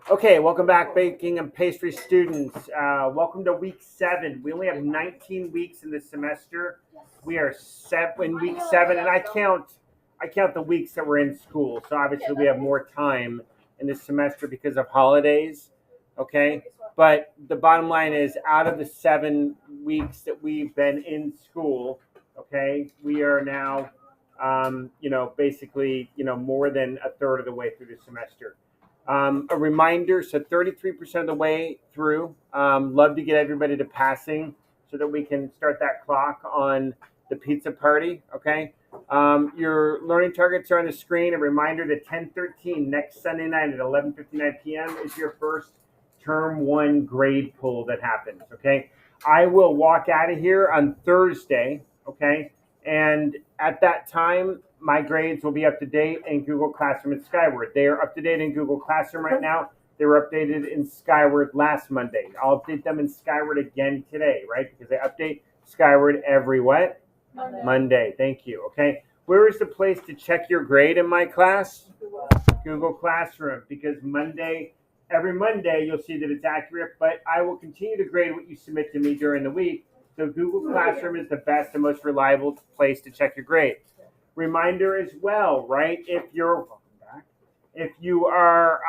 Okay, welcome back, baking and pastry students. Welcome to week 7. We only have 19 weeks in the semester. We are in week 7, and I count the weeks that we're in school. So obviously we have more time in this semester because of holidays. Okay, but the bottom line is, out of the 7 weeks that we've been in school, okay, we are now, basically, more than a third of the way through the semester. A reminder, so 33% of the way through. Love to get everybody to passing so that we can start that clock on the pizza party, okay? Your learning targets are on the screen. A reminder that 10:13 next Sunday night at 11:59 p.m. is your first term 1 grade pull that happens, okay? I will walk out of here on Thursday, okay? And at that time, my grades will be up to date in Google Classroom and Skyward. They are up to date in Google Classroom right now. They were updated in Skyward last Monday. I'll update them in Skyward again today, right? Because they update Skyward every what? Monday. Thank you. Okay. Where is the place to check your grade in my class? Google Classroom. Because every Monday, you'll see that it's accurate, but I will continue to grade what you submit to me during the week. So Google Classroom is the best and most reliable place to check your grade. Reminder as well, right? If you are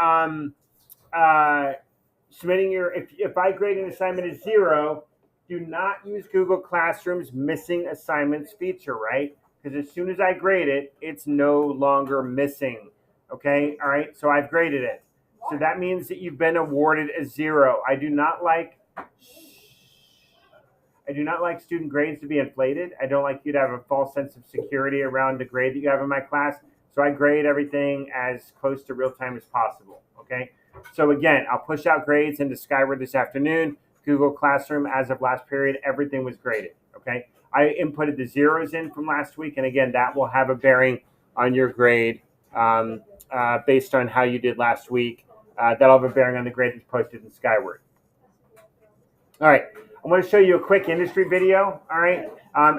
submitting if I grade an assignment as 0, do not use Google Classroom's missing assignments feature, right? Because as soon as I grade it, it's no longer missing. Okay, all right. So I've graded it. So that means that you've been awarded a 0. I do not like student grades to be inflated. I don't like you to have a false sense of security around the grade that you have in my class. So I grade everything as close to real time as possible. Okay. So again, I'll push out grades into Skyward this afternoon. Google Classroom, as of last period, everything was graded. Okay. I inputted the zeros in from last week. And again, that will have a bearing on your grade based on how you did last week. That'll have a bearing on the grade that's posted in Skyward. All right. I'm going to show you a quick industry video. All right.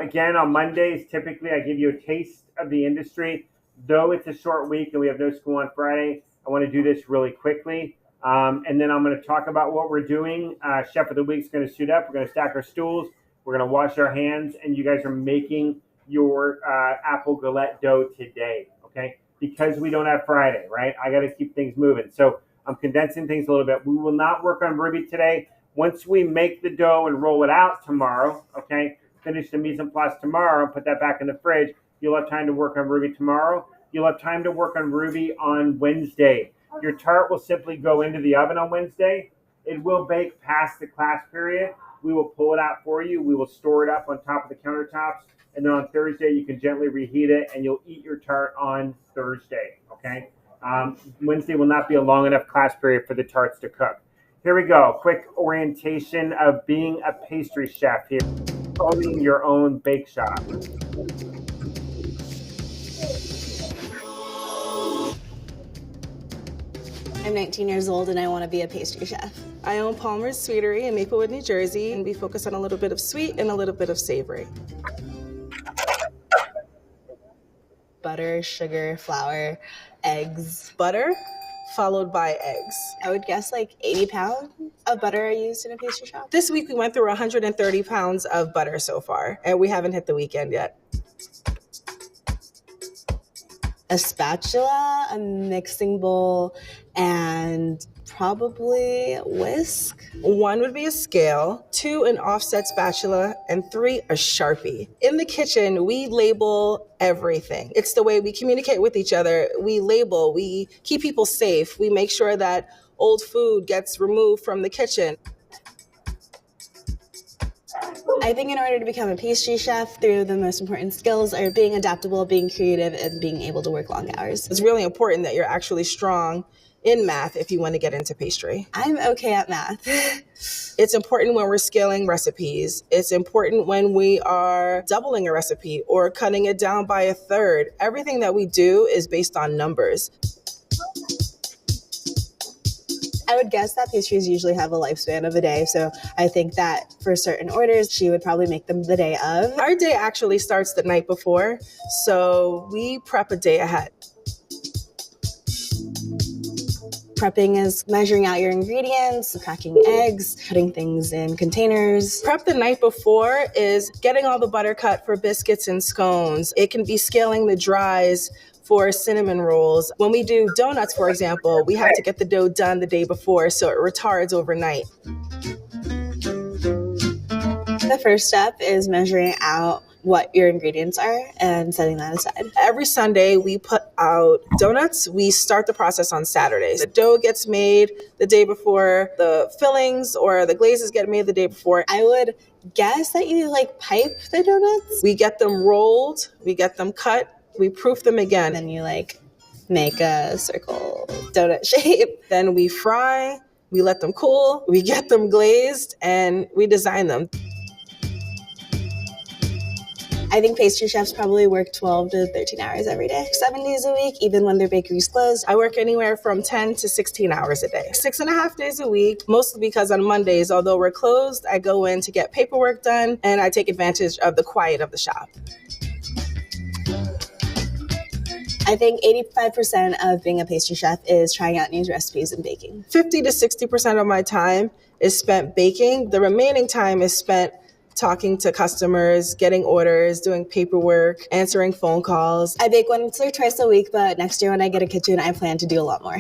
Again, on Mondays, typically I give you a taste of the industry. Though it's a short week and we have no school on Friday, I want to do this really quickly. And then I'm going to talk about what we're doing. Chef of the Week is going to suit up. We're going to stack our stools. We're going to wash our hands. And you guys are making your apple galette dough today. Okay. Because we don't have Friday, right? I got to keep things moving. So I'm condensing things a little bit. We will not work on Ruby today. Once we make the dough and roll it out tomorrow, okay, finish the mise en place tomorrow, put that back in the fridge, you'll have time to work on Ruby tomorrow. You'll have time to work on Ruby on Wednesday. Your tart will simply go into the oven on Wednesday. It will bake past the class period. We will pull it out for you. We will store it up on top of the countertops. And then on Thursday, you can gently reheat it, and you'll eat your tart on Thursday, okay? Wednesday will not be a long enough class period for the tarts to cook. Here we go. Quick orientation of being a pastry chef here. Owning your own bake shop. I'm 19 years old and I want to be a pastry chef. I own Palmer's Sweetery in Maplewood, New Jersey, and we focus on a little bit of sweet and a little bit of savory. Butter, sugar, flour, eggs. Butter, followed by eggs. I would guess like 80 pounds of butter are used in a pastry shop. This week we went through 130 pounds of butter so far, and we haven't hit the weekend yet. A spatula, a mixing bowl, and probably whisk. 1 would be a scale, 2 an offset spatula, and 3 a Sharpie. In the kitchen, we label everything. It's the way we communicate with each other. We label, we keep people safe. We make sure that old food gets removed from the kitchen. I think in order to become a pastry chef, 3 of the most important skills are being adaptable, being creative, and being able to work long hours. It's really important that you're actually strong in math if you want to get into pastry. I'm okay at math. It's important when we're scaling recipes. It's important when we are doubling a recipe or cutting it down by a third. Everything that we do is based on numbers. I would guess that pastries usually have a lifespan of a day, so I think that for certain orders, she would probably make them the day of. Our day actually starts the night before, so we prep a day ahead. Prepping is measuring out your ingredients, cracking eggs, putting things in containers. Prep the night before is getting all the butter cut for biscuits and scones. It can be scaling the dries for cinnamon rolls. When we do donuts, for example, we have to get the dough done the day before so it retards overnight. The first step is measuring out what your ingredients are and setting that aside. Every Sunday, we put out donuts. We start the process on Saturdays. The dough gets made the day before, the fillings or the glazes get made the day before. I would guess that you pipe the donuts. We get them rolled, we get them cut, we proof them again. And you make a circle donut shape. Then we fry, we let them cool, we get them glazed, and we design them. I think pastry chefs probably work 12 to 13 hours every day, 7 days a week, even when their bakery's closed. I work anywhere from 10 to 16 hours a day, 6.5 days a week, mostly because on Mondays, although we're closed, I go in to get paperwork done and I take advantage of the quiet of the shop. I think 85% of being a pastry chef is trying out new recipes and baking. 50 to 60% of my time is spent baking. The remaining time is spent talking to customers, getting orders, doing paperwork, answering phone calls. I bake once or twice a week, but next year when I get a kitchen, I plan to do a lot more.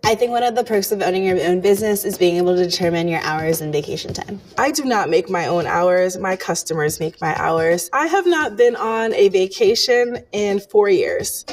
I think one of the perks of owning your own business is being able to determine your hours and vacation time. I do not make my own hours. My customers make my hours. I have not been on a vacation in 4 years.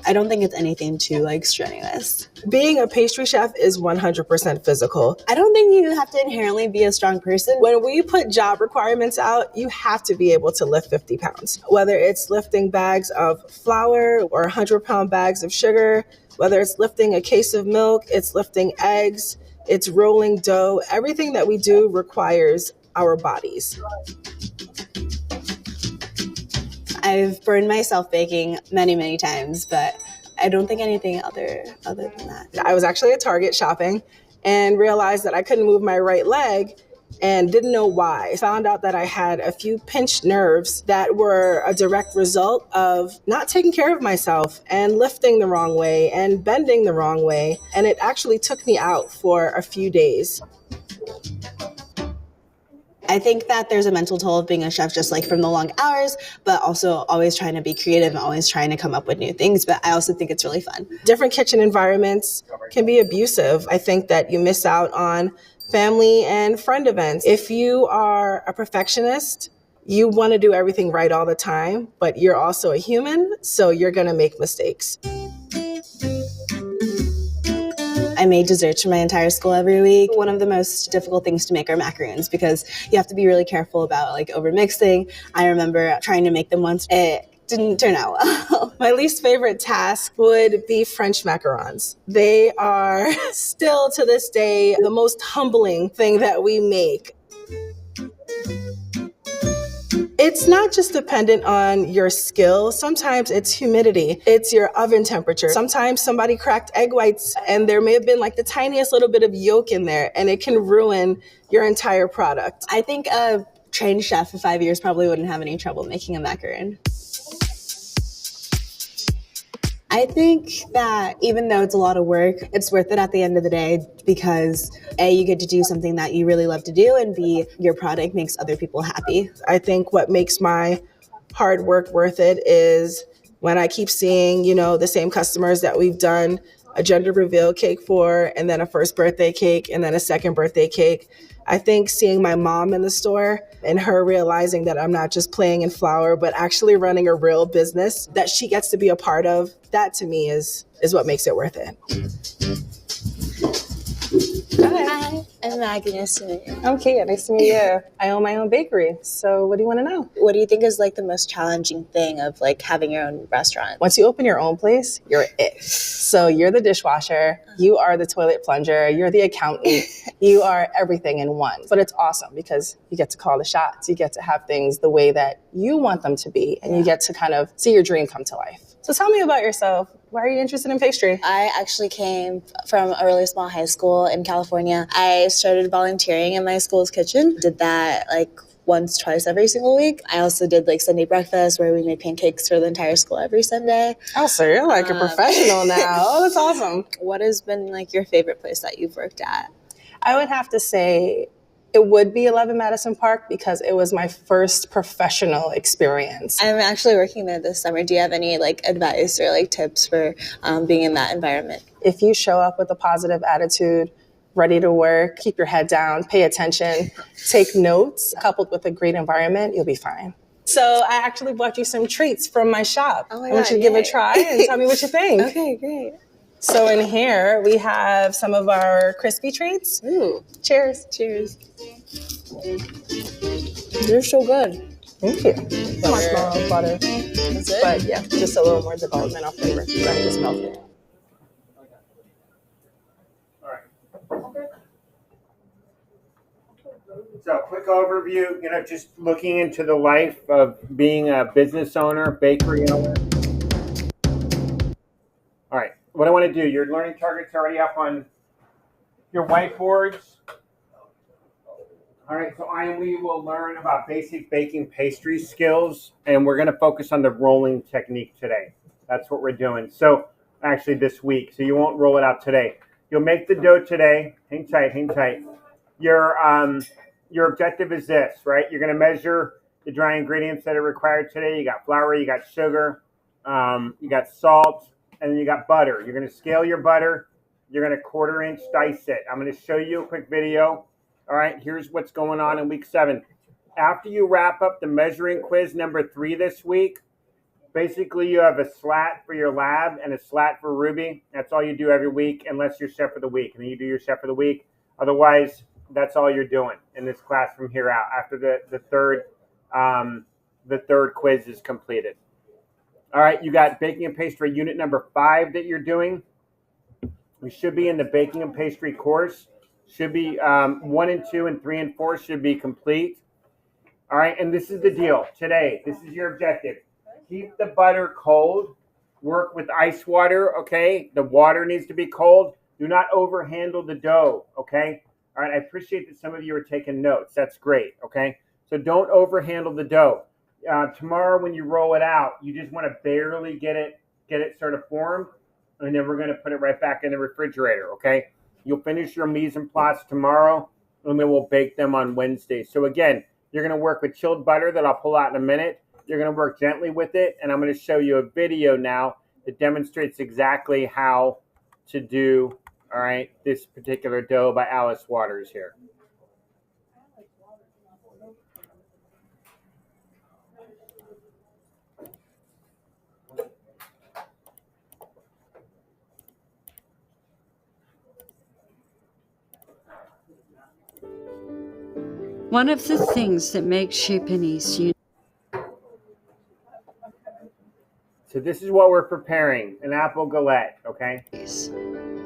I don't think it's anything too strenuous. Being a pastry chef is 100% physical. I don't think you have to inherently be a strong person. When we put job requirements out, you have to be able to lift 50 pounds. Whether it's lifting bags of flour or 100-pound bags of sugar, whether it's lifting a case of milk, it's lifting eggs, it's rolling dough. Everything that we do requires our bodies. I've burned myself baking many, many times, but I don't think anything other than that. I was actually at Target shopping and realized that I couldn't move my right leg and didn't know why. I found out that I had a few pinched nerves that were a direct result of not taking care of myself and lifting the wrong way and bending the wrong way. And it actually took me out for a few days. I think that there's a mental toll of being a chef, just from the long hours, but also always trying to be creative and always trying to come up with new things. But I also think it's really fun. Different kitchen environments can be abusive. I think that you miss out on family and friend events. If you are a perfectionist, you want to do everything right all the time, but you're also a human, so you're going to make mistakes. I made desserts for my entire school every week. One of the most difficult things to make are macaroons because you have to be really careful about over mixing. I remember trying to make them once. It didn't turn out well. My least favorite task would be French macarons. They are still to this day the most humbling thing that we make. It's not just dependent on your skill. Sometimes it's humidity. It's your oven temperature. Sometimes somebody cracked egg whites and there may have been the tiniest little bit of yolk in there and it can ruin your entire product. I think a trained chef in 5 years probably wouldn't have any trouble making a macaron. I think that even though it's a lot of work, it's worth it at the end of the day because A, you get to do something that you really love to do, and B, your product makes other people happy. I think what makes my hard work worth it is when I keep seeing, the same customers that we've done a gender reveal cake for, and then a first birthday cake, and then a second birthday cake. I think seeing my mom in the store and her realizing that I'm not just playing in flour, but actually running a real business that she gets to be a part of, that to me is what makes it worth it. Hi, I'm Maggie. Nice to meet you. I'm Kia. Nice to meet you. I own my own bakery. So what do you want to know? What do you think is the most challenging thing of having your own restaurant? Once you open your own place, you're it. So you're the dishwasher, you are the toilet plunger, you're the accountant, you are everything in one. But it's awesome because you get to call the shots, you get to have things the way that you want them to be, and you get to kind of see your dream come to life. So tell me about yourself. Why are you interested in pastry? I actually came from a really small high school in California. I started volunteering in my school's kitchen. Did that once, twice every single week. I also did like Sunday breakfast where we made pancakes for the entire school every Sunday. Oh, so you're like a professional now. Oh, that's awesome. What has been like your favorite place that you've worked at? I would have to say it would be 11 Madison Park because it was my first professional experience. I'm actually working there this summer. Do you have any like advice or like tips for being in that environment? If you show up with a positive attitude, ready to work, keep your head down, pay attention, take notes, coupled with a great environment, you'll be fine. So I actually bought you some treats from my shop. Oh my I want God, you to give it yay. a try and tell me what you think. Okay, great. So in here, we have some of our crispy treats. Ooh, Cheers. cheers. They're so good. Thank you. Marshmallow butter. That's it? But yeah, just a little more developmental flavor. So I just melt it. All right. So, quick overview, just looking into the life of being a business owner, bakery owner. All right, what I want to do, your learning targets are already up on your whiteboards. All right, so we will learn about basic baking pastry skills, and we're going to focus on the rolling technique today. That's what we're doing. So, actually this week, so you won't roll it out today. You'll make the dough today. Hang tight, hang tight. Your objective is this, right? You're going to measure the dry ingredients that are required today. You got flour, you got sugar, you got salt, and then you got butter. You're going to scale your butter. You're going to 1/4 inch dice it. I'm going to show you a quick video. All right, here's what's going on in week 7. After you wrap up the measuring quiz number 3 this week, basically you have a slat for your lab and a slat for Ruby. That's all you do every week unless you're chef of the week. And then you do your chef of the week. Otherwise, that's all you're doing in this class from here out after the third quiz is completed. All right, you got baking and pastry unit number 5 that you're doing. We should be in the baking and pastry course. Should be 1 and 2 and 3 and 4 should be complete. All right, and this is the deal today. This is your objective. Keep the butter cold. Work with ice water, okay? The water needs to be cold. Do not overhandle the dough, okay? All right, I appreciate that some of you are taking notes. That's great, okay? So don't overhandle the dough. Tomorrow when you roll it out, you just want to barely get it sort of formed, and then we're going to put it right back in the refrigerator, okay? You'll finish your mise en place tomorrow, and then we'll bake them on Wednesday. So again, you're going to work with chilled butter that I'll pull out in a minute. You're going to work gently with it, and I'm going to show you a video now that demonstrates exactly how to do, all right, this particular dough by Alice Waters here. One of the things that makes Chez Panisse unique. So this is what we're preparing, an apple galette, okay?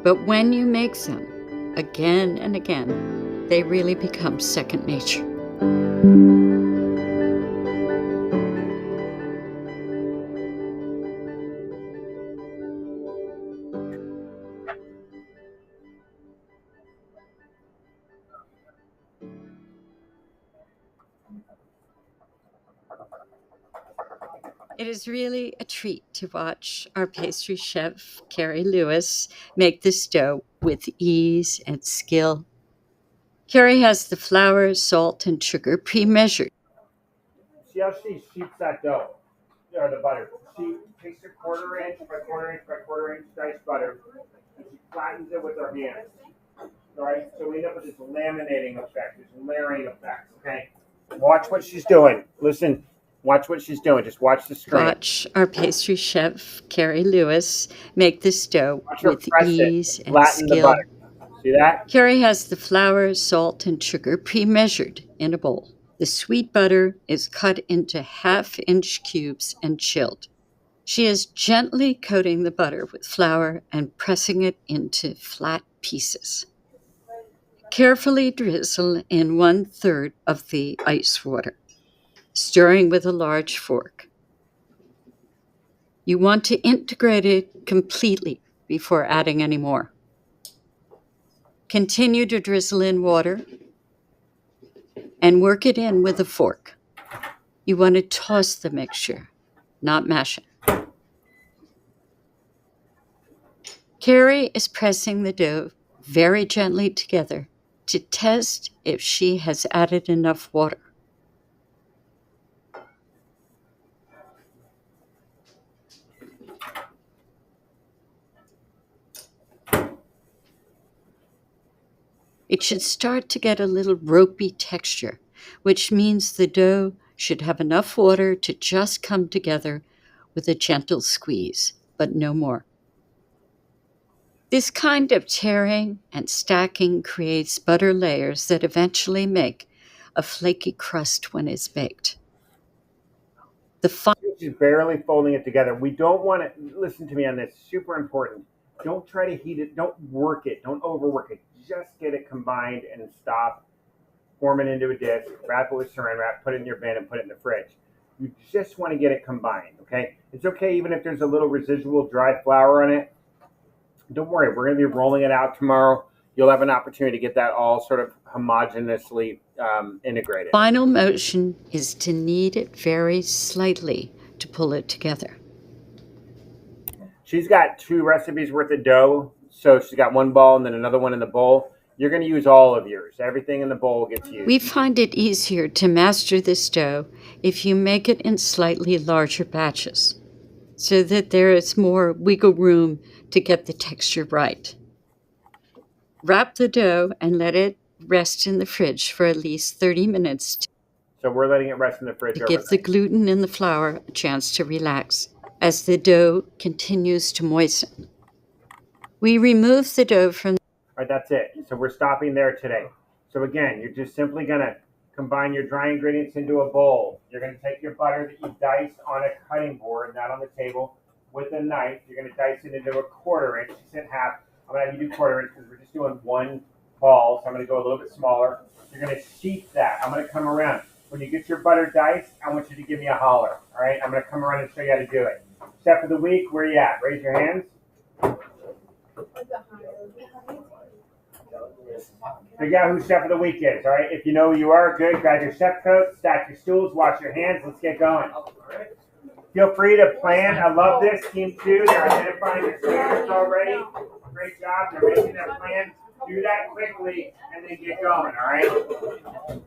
But when you make them again and again, they really become second nature. It is really a treat to watch our pastry chef, Carrie Lewis, make this dough with ease and skill. Carrie has the flour, salt, and sugar pre-measured. See how she sheets that dough, or the butter. She takes a 1/4 inch by 1/4 inch by 1/4 inch diced butter, and she flattens it with her hands. All right, so we end up with this laminating effect, this layering effect, okay? Watch what she's doing. Listen. Watch what she's doing. Just watch the screen. Watch our pastry chef, Carrie Lewis, make this dough with ease and skill. See that? Carrie has the flour, salt, and sugar pre-measured in a bowl. The sweet butter is cut into 1/2-inch cubes and chilled. She is gently coating the butter with flour and pressing it into flat pieces. Carefully drizzle in 1/3 of the ice water, stirring with a large fork. You want to integrate it completely before adding any more. Continue to drizzle in water and work it in with a fork. You want to toss the mixture, not mash it. Carrie is pressing the dough very gently together to test if she has added enough water. It should start to get a little ropey texture, which means the dough should have enough water to just come together with a gentle squeeze, but no more. This kind of tearing and stacking creates butter layers that eventually make a flaky crust when it's baked. She's barely folding it together. We don't want to, listen to me on this, super important. Don't try to heat it. Don't work it. Don't overwork it. Just get it combined and stop. Form it into a dish. Wrap it with saran wrap. Put it in your bin and put it in the fridge. You just want to get it combined, okay? It's okay even if there's a little residual dry flour on it. Don't worry. We're going to be rolling it out tomorrow. You'll have an opportunity to get that all sort of homogeneously integrated. Final motion is to knead it very slightly to pull it together. She's got 2 recipes worth of dough. So she's got 1 ball and then another one in the bowl. You're going to use all of yours. Everything in the bowl gets used. We find it easier to master this dough if you make it in slightly larger batches, so that there is more wiggle room to get the texture right. Wrap the dough and let it rest in the fridge for at least 30 minutes So we're letting it rest in the fridge to give the gluten in the flour a chance to relax as the dough continues to moisten. We remove the dough from. All right, that's it. So we're stopping there today. So again, you're just simply going to combine your dry ingredients into a bowl. You're going to take your butter that you diced on a cutting board, not on the table, with a knife. You're going to dice it into a 1/4 inch. She said half. I'm going to have you do 1/4 inch because we're just doing 1 ball. So I'm going to go a little bit smaller. You're going to sheet that. I'm going to come around. When you get your butter diced, I want you to give me a holler. All right? I'm going to come around and show you how to do it. Chef of the week, where you at? Raise your hands. Figure out who Chef of the Week is, all right? If you know who you are, good. Grab your chef coat, stack your stools, wash your hands. Let's get going. Feel free to plan. I love this. Team 2, they're identifying their standards already. Great job. They're making their plan. Do that quickly and then get going, all right?